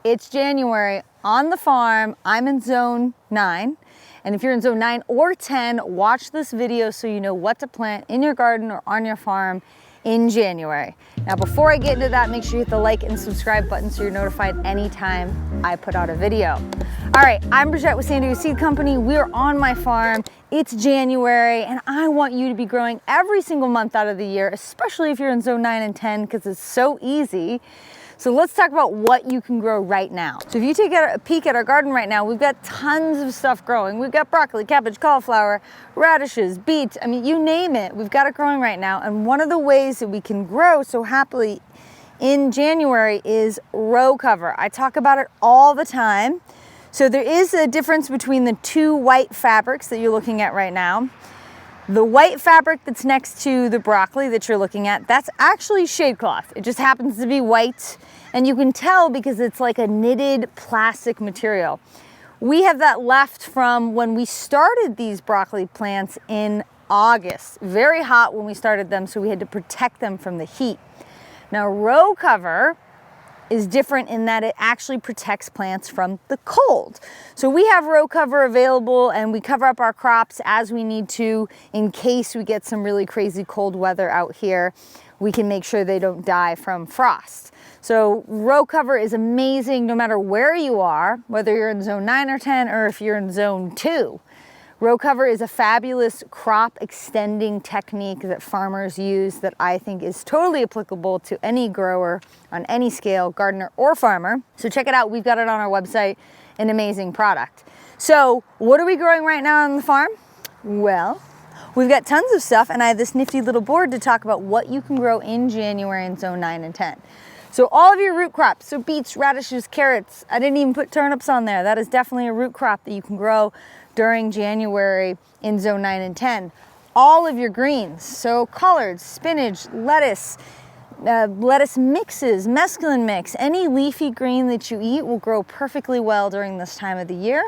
It's January on the farm. I'm in zone 9. And if you're in zone 9 or 10, watch this video so you know what to plant in your garden or on your farm in January. Now, before I get into that, make sure you hit the like and subscribe button so you're notified anytime I put out a video. All right, I'm Bridget with San Diego Seed Company. We're on my farm. It's January, and I want you to be growing every single month out of the year, especially if you're in zone 9 and 10, because it's so easy. So let's talk about what you can grow right now. So if you take a peek at our garden right now, we've got tons of stuff growing. We've got broccoli, cabbage, cauliflower, radishes, beets, I mean, you name it, we've got it growing right now. And one of the ways that we can grow so happily in January is row cover. I talk about it all the time. So there is a difference between the two white fabrics that you're looking at right now. The white fabric that's next to the broccoli that you're looking at, that's actually shade cloth. It just happens to be white, and you can tell because it's like a knitted plastic material. We have that left from when we started these broccoli plants in August. Very hot when we started them, so we had to protect them from the heat. Now, row cover is different in that it actually protects plants from the cold. So we have row cover available, and we cover up our crops as we need to in case we get some really crazy cold weather out here. We can make sure they don't die from frost. So row cover is amazing no matter where you are, whether you're in zone 9 or 10 or if you're in zone 2. Row cover is a fabulous crop extending technique that farmers use that I think is totally applicable to any grower on any scale, gardener or farmer. So check it out. We've got it on our website, an amazing product. So what are we growing right now on the farm? Well, we've got tons of stuff, and I have this nifty little board to talk about what you can grow in January in zone 9 and 10. So all of your root crops, so beets, radishes, carrots, I didn't even put turnips on there. That is definitely a root crop that you can grow during January in zone 9 and 10. All of your greens, so collards, spinach, lettuce, lettuce mixes, mesclun mix, any leafy green that you eat will grow perfectly well during this time of the year.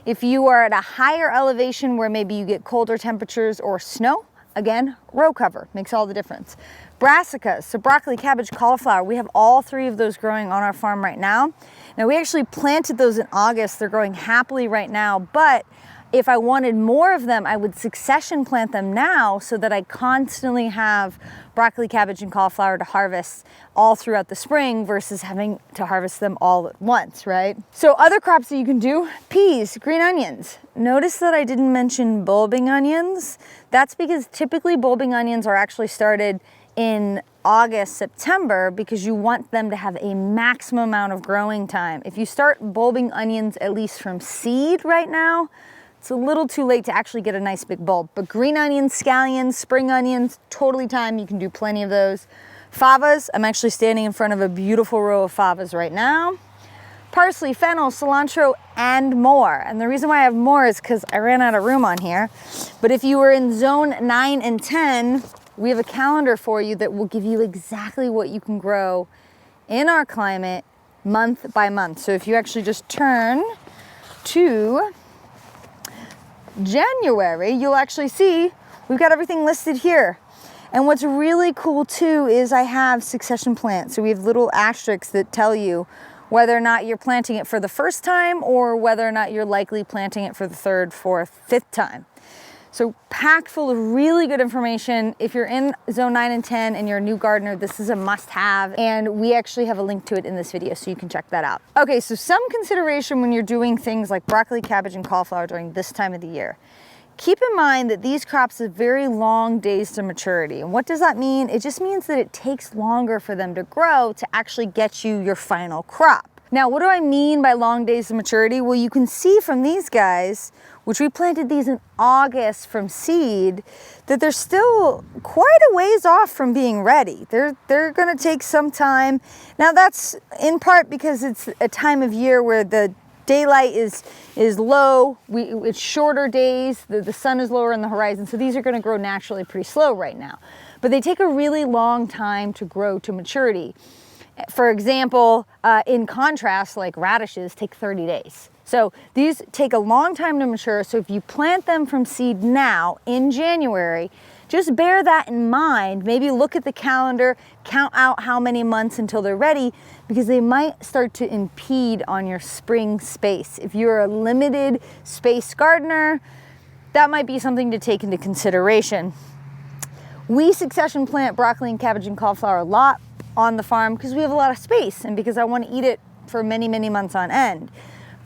If you are at a higher elevation where maybe you get colder temperatures or snow, again, row cover makes all the difference. Brassicas, so broccoli, cabbage, cauliflower, we have all 3 of those growing on our farm right now. Now, we actually planted those in August. They're growing happily right now, but if I wanted more of them, I would succession plant them now so that I constantly have broccoli, cabbage, and cauliflower to harvest all throughout the spring versus having to harvest them all at once, right? So other crops that you can do, peas, green onions. Notice that I didn't mention bulbing onions. That's because typically bulbing onions are actually started in August, September, because you want them to have a maximum amount of growing time. If you start bulbing onions, at least from seed right now, it's a little too late to actually get a nice big bulb. But green onions, scallions, spring onions, totally time. You can do plenty of those. Favas, I'm actually standing in front of a beautiful row of favas right now. Parsley, fennel, cilantro, and more. And the reason why I have more is because I ran out of room on here. But if you were in zone 9 and 10, we have a calendar for you that will give you exactly what you can grow in our climate month by month. So if you actually just turn to January, you'll actually see we've got everything listed here. And what's really cool too is I have succession plants. So we have little asterisks that tell you whether or not you're planting it for the first time or whether or not you're likely planting it for the 3rd, 4th, 5th time. So packed full of really good information. If you're in zone 9 and 10 and you're a new gardener, this is a must-have, and we actually have a link to it in this video so you can check that out. Okay, so some consideration when you're doing things like broccoli, cabbage, and cauliflower during this time of the year. Keep in mind that these crops have very long days to maturity. And what does that mean? It just means that it takes longer for them to grow to actually get you your final crop. Now, what do I mean by long days to maturity? Well, you can see from these guys, which we planted these in August from seed, that they're still quite a ways off from being ready. They're gonna take some time. Now, that's in part because it's a time of year where the daylight is low, it's shorter days, the sun is lower on the horizon, so these are gonna grow naturally pretty slow right now. But they take a really long time to grow to maturity. For example, in contrast, like radishes take 30 days. So these take a long time to mature, so if you plant them from seed now in January, just bear that in mind. Maybe look at the calendar, count out how many months until they're ready, because they might start to impede on your spring space. If you're a limited space gardener, that might be something to take into consideration. We succession plant broccoli and cabbage and cauliflower a lot on the farm because we have a lot of space and because I want to eat it for many, many months on end.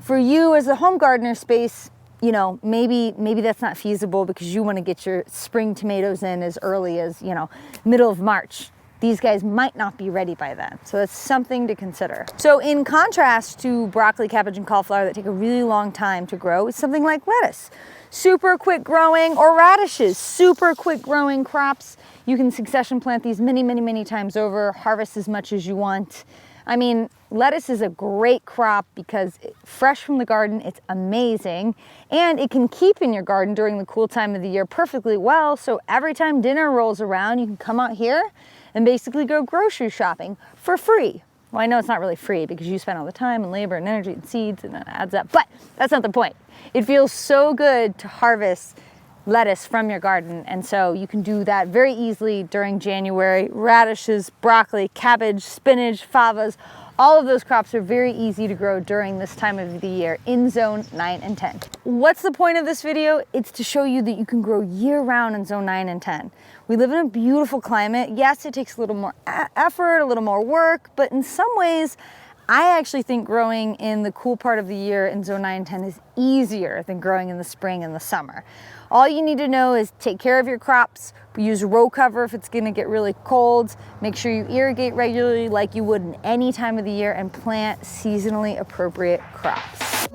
For you as a home gardener space, you know, maybe that's not feasible because you want to get your spring tomatoes in as early as, you know, middle of March. These guys might not be ready by then. So that's something to consider. So in contrast to broccoli, cabbage, and cauliflower that take a really long time to grow, is something like lettuce. Super quick growing, or radishes, super quick growing crops. You can succession plant these many, many, many times over, harvest as much as you want. I mean, lettuce is a great crop because fresh from the garden, it's amazing. And it can keep in your garden during the cool time of the year perfectly well. So every time dinner rolls around, you can come out here and basically go grocery shopping for free. Well, I know it's not really free because you spend all the time and labor and energy and seeds and that adds up, but that's not the point. It feels so good to harvest lettuce from your garden, and so you can do that very easily during January. Radishes, broccoli, cabbage, spinach, favas, all of those crops are very easy to grow during this time of the year in zone 9 and 10. What's the point of this video? It's to show you that you can grow year-round in zone 9 and 10. We live in a beautiful climate. Yes, it takes a little more effort, a little more work, but in some ways, I actually think growing in the cool part of the year in zone 9 and 10 is easier than growing in the spring and the summer. All you need to know is take care of your crops, use row cover if it's gonna get really cold, make sure you irrigate regularly like you would in any time of the year, and plant seasonally appropriate crops.